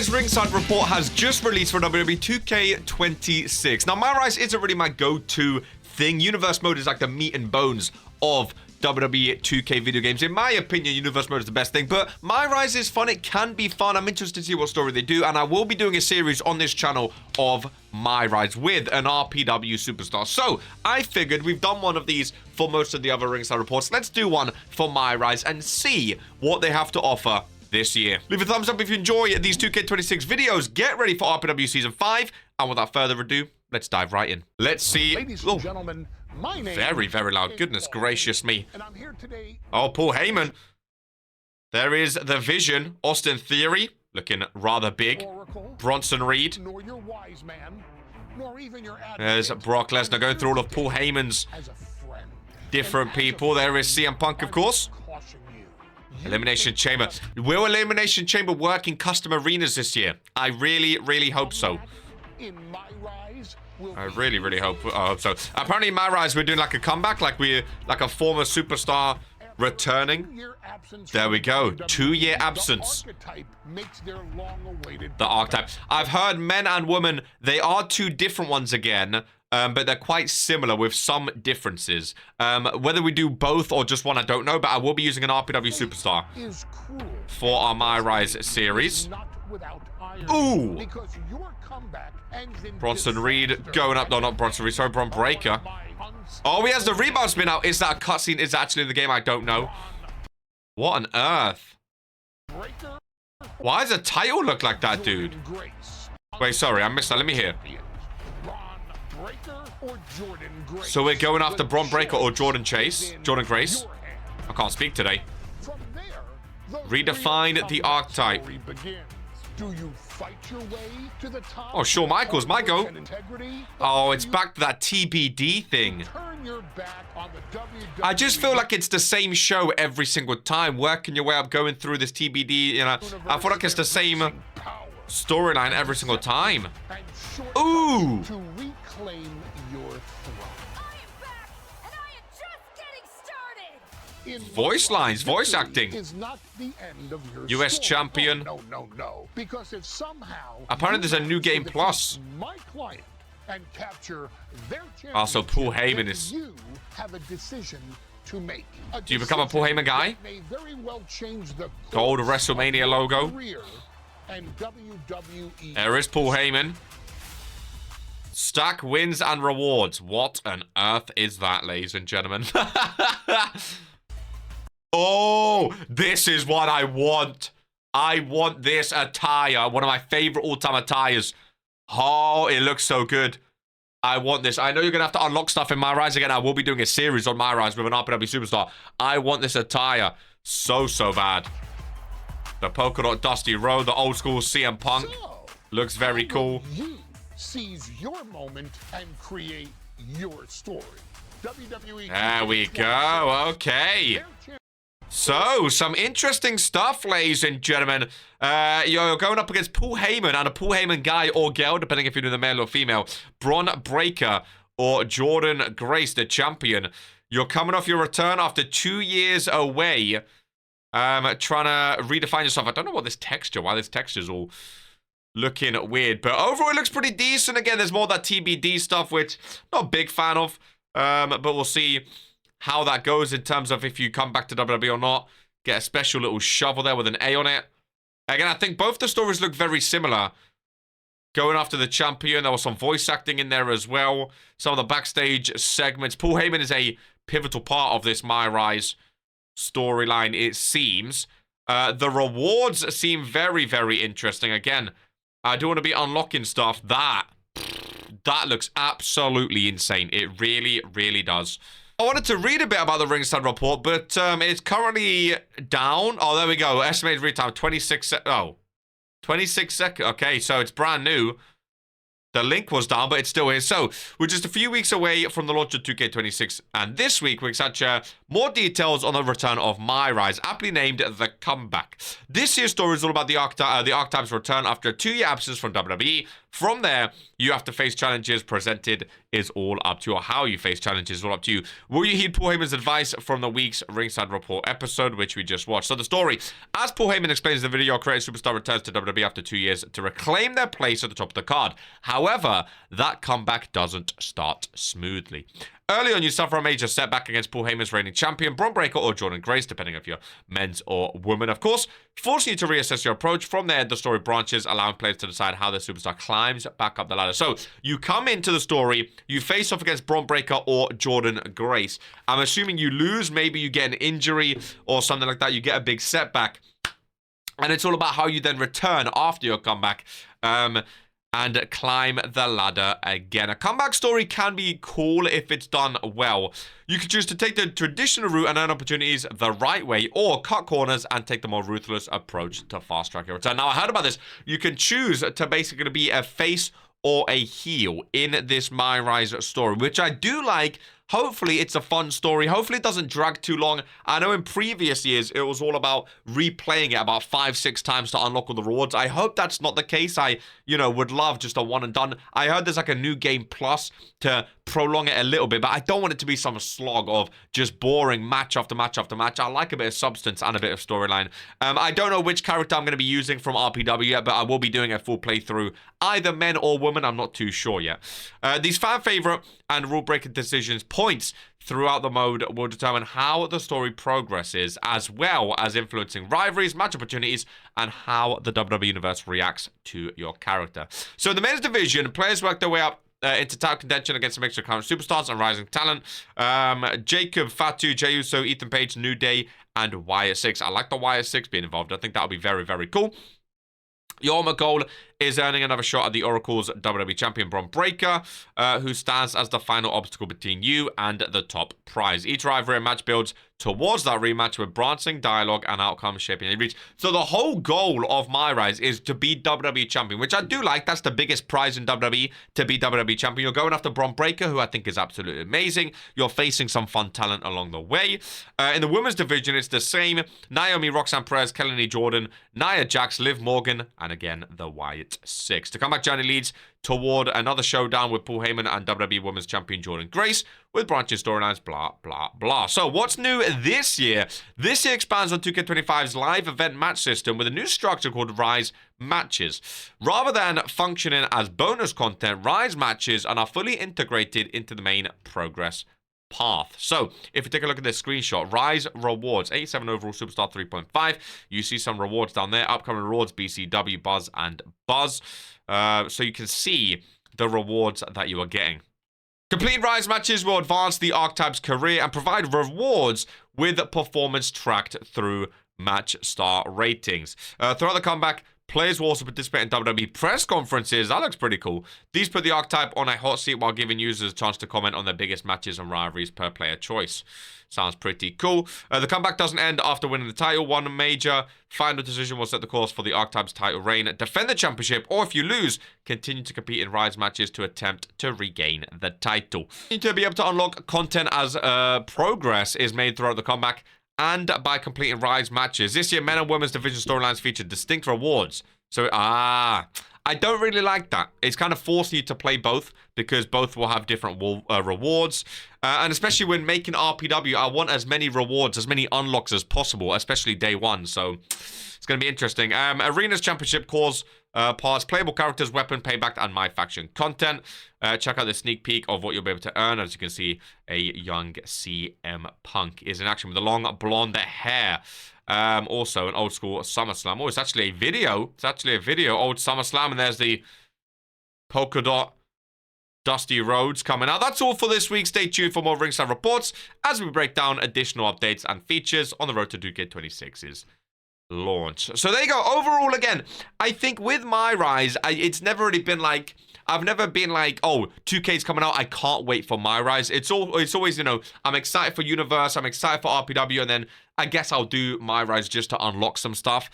MyRISE Ringside Report has just released for WWE 2K26. Now, MyRISE isn't really my go-to thing. Universe Mode is like the meat and bones of WWE 2K video games. In my opinion, Universe Mode is the best thing, but MyRISE is fun. It can be fun. I'm interested to see what story they do, and I will be doing a series on this channel of MyRISE with an RPW superstar. So, I figured we've done one of these for most of the other Ringside Reports. Let's do one for MyRISE and see what they have to offer this year. Leave a thumbs up if you enjoy these 2K26 videos. Get ready for RPW Season 5, and without further ado, let's dive right in. Let's see. Ladies and gentlemen, my name very loud. Goodness gracious me. and I'm here today. Oh, Paul Heyman. There is the Vision. Austin Theory, looking rather big. Oracle, Bronson Reed. nor your wise man, nor even your There's advocate, Brock Lesnar going through all of Paul Heyman's as a friend. different And as a people. There is friend, CM Punk, of I course. caution you. You Elimination think Chamber. just Will Elimination Chamber work in custom arenas this year? I really hope so. in MyRISE will I be really hope so. Apparently in MyRISE we're doing like a comeback, like a former superstar returning. 2-year absence There we from go. WWE. 2-year The absence. archetype makes their long-awaited The archetype. I've heard men and women, they are two different ones again, but they're quite similar with some differences. Whether we do both or just one, I don't know, but I will be using an RPW superstar is cruel. for our MyRISE series. Not without irony, Ooh. because your comeback ends in Bronson Reed disaster. going up. No, not Bronson Reed. Sorry, Bron Breaker. Oh, he has the rebound spin out. Is that a cutscene? Is that actually in the game? I don't know. What on earth? Breaker, Why does the title look like that, dude? Jordan Grace. Wait, sorry, I missed that. Let me hear. Bron Breaker or Jordan Grace. So we're going after The Bron Breaker or Jordan choice Chase? is in Jordan Grace? your hand. I can't speak today. From there, the Redefine real the comeback archetype. story begins. Do you fight your way to the top? Oh, Shawn Michaels, my go. and integrity, Oh, or it's do back to that TBD thing. you turn your back on the WWE? I just feel like it's the same show every single time, working your way up, going through this TBD, you know. I feel like it's the same Power storyline every single time. and Ooh. shortcuts to reclaim your throne. I am back, and I am just getting started! In Voice my lines, voice victory acting. is not the end of your US story. champion. Oh, no. Because if somehow Apparently you there's a New manage to Game defeat Plus. my client and capture their Also, Paul championship, Heyman then is- you have a decision to make. Do you become a Paul Heyman guy? That may very well change the Gold course WrestleMania of your logo. career and WWE. There is Paul Heyman. Stack wins and rewards. What on earth is that, ladies and gentlemen? Oh, this is what I want. I want this attire. One of my favorite all-time attires. Oh, it looks so good. I want this. I know you're going to have to unlock stuff in MyRISE again. I will be doing a series on MyRISE with an RPW superstar. I want this attire so bad. The polka dot Dusty Road, the old school CM Punk. So, Looks very how cool. will you seize your moment and create your story. WWE. There we go. Okay. So, some interesting stuff, ladies and gentlemen. You're going up against Paul Heyman and a Paul Heyman guy or girl, depending if you're doing the male or female. Bron Breakker or Jordan Grace, the champion. You're coming off your return after 2 years away. Trying to redefine yourself. I don't know why this texture's all looking weird. But overall, it looks pretty decent. Again, there's more of that TBD stuff, which not a big fan of. But we'll see how that goes in terms of if you come back to WWE or not. Get a special little shovel there with an A on it. Again, I think both the stories look very similar. Going after the champion. There was some voice acting in there as well. Some of the backstage segments. Paul Heyman is a pivotal part of this MyRISE storyline, it seems. The rewards seem very interesting. Again, I do want to be unlocking stuff. That looks absolutely insane. It really does. I wanted to read a bit about the Ringside Report, but it's currently down. Oh, there we go. Estimated read time, 26 seconds. Okay, so it's brand new. The link was down, but it still is. So, we're just a few weeks away from the launch of 2K26, and this week we're excited to share more details on the return of MyRISE, aptly named The Comeback. This year's story is all about the Archetype's return after a 2-year absence from WWE. From there, you have to face challenges. Presented is all up to you, or how you face challenges is all up to you. Will you heed Paul Heyman's advice from the week's Ringside Report episode, which we just watched? So the story, as Paul Heyman explains in the video, creator superstar returns to WWE after 2 years to reclaim their place at the top of the card. However, that comeback doesn't start smoothly. Early on, you suffer a major setback against Paul Heyman's reigning champion, Bron Breakker or Jordan Grace, depending if you're men's or women, of course, forcing you to reassess your approach. From there, the story branches, allowing players to decide how the superstar climbs back up the ladder. So, you come into the story, you face off against Bron Breakker or Jordan Grace. I'm assuming you lose, maybe you get an injury or something like that, you get a big setback. And it's all about how you then return after your comeback. And climb the ladder again. A comeback story can be cool if it's done well. You can choose to take the traditional route and earn opportunities the right way, or cut corners and take the more ruthless approach to fast-track your return. Now, I heard about this. You can choose to basically be a face or a heel in this MyRISE story, which I do like. Hopefully, it's a fun story. Hopefully, it doesn't drag too long. I know in previous years, it was all about replaying it about 5-6 times to unlock all the rewards. I hope that's not the case. I, would love just a one and done. I heard there's like a new game plus to prolong it a little bit, but I don't want it to be some slog of just boring match after match after match. I like a bit of substance and a bit of storyline. I don't know which character I'm going to be using from RPW yet, but I will be doing a full playthrough, either men or women. I'm not too sure yet. These fan favorite and rule-breaking decisions points throughout the mode will determine how the story progresses, as well as influencing rivalries, match opportunities, and how the WWE Universe reacts to your character. So in the men's division, players work their way up into title contention against some extra current superstars and rising talent. Jacob, Fatu, Jey Uso, Ethan Page, New Day, and Wyatt 6. I like the Wyatt 6 being involved. I think that'll be very, very cool. Your goal is earning another shot at the Oracle's WWE Champion, Bron Breakker, who stands as the final obstacle between you and the top prize. Each rivalry and match builds towards that rematch with branching dialogue and outcomes shaping a reach. So the whole goal of MyRISE is to be WWE Champion, which I do like. That's the biggest prize in WWE, to be WWE Champion. You're going after Bron Breakker, who I think is absolutely amazing. You're facing some fun talent along the way. In the women's division, it's the same. Naomi, Roxanne Perez, Kelly Jordan, Nia Jax, Liv Morgan, and again, the Wyatt 6. The comeback journey leads toward another showdown with Paul Heyman and WWE Women's Champion Jordan Grace, with branching storylines, blah, blah, blah. So what's new this year? This year expands on 2K25's live event match system with a new structure called Rise Matches. Rather than functioning as bonus content, Rise Matches are now fully integrated into the main progress path. So, if you take a look at this screenshot, Rise Rewards, 87 overall, Superstar 3.5. You see some rewards down there. Upcoming rewards, BCW, Buzz, and Buzz. So you can see the rewards that you are getting. Complete Rise matches will advance the Archetype's career and provide rewards with performance tracked through match star ratings. Throughout the comeback, players will also participate in WWE press conferences. That looks pretty cool. These put the Archetype on a hot seat while giving users a chance to comment on their biggest matches and rivalries per player choice. Sounds pretty cool. The comeback doesn't end after winning the title. One major final decision will set the course for the Archetype's title reign. Defend the championship, or if you lose, continue to compete in Rise matches to attempt to regain the title. You need to be able to unlock content as progress is made throughout the comeback and by completing Rise matches. This year, men and women's division storylines feature distinct rewards. So, I don't really like that. It's kind of forcing you to play both because both will have different rewards. And especially when making RPW, I want as many rewards, as many unlocks as possible, especially day one. So it's going to be interesting. Arenas Championship cause parts, playable characters, weapon, payback, and My Faction content. Check out the sneak peek of what you'll be able to earn. As you can see, a young CM Punk is in action with the long blonde hair. Also, an old school SummerSlam. Oh, it's actually a video. It's actually a video. Old SummerSlam. And there's the polka dot Dusty Rhodes coming out. That's all for this week. Stay tuned for more Ringside Reports as we break down additional updates and features on the road to 2K26's launch. So there you go. Overall, again, I think with MyRISE, it's never really been like... I've never been like, oh, 2K's coming out, I can't wait for MyRISE. It's always, I'm excited for Universe, I'm excited for RPW, and then I guess I'll do MyRISE just to unlock some stuff.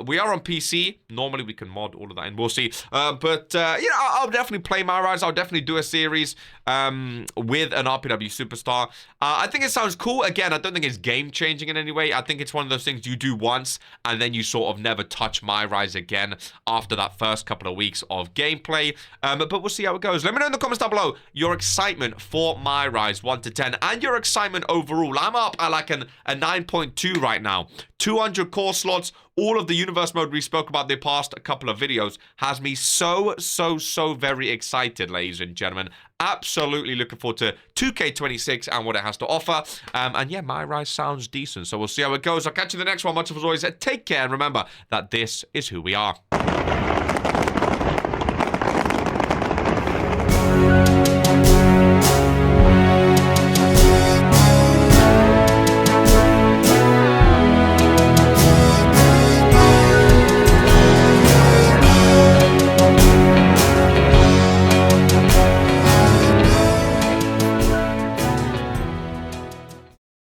We are on PC. Normally, we can mod all of that in. We'll see. But I'll definitely play MyRISE. I'll definitely do a series with an RPW superstar. I think it sounds cool. Again, I don't think it's game-changing in any way. I think it's one of those things you do once, and then you sort of never touch MyRISE again after that first couple of weeks of gameplay. But we'll see how it goes. Let me know in the comments down below your excitement for MyRISE 1 to 10 and your excitement overall. I'm up at like a 9.2 right now. 200 core slots. All of the universe mode we spoke about the past couple of videos has me so very excited, ladies and gentlemen. Absolutely looking forward to 2K26 and what it has to offer. And yeah, MyRISE sounds decent. So we'll see how it goes. I'll catch you in the next one. Much as always, take care. And remember that this is who we are.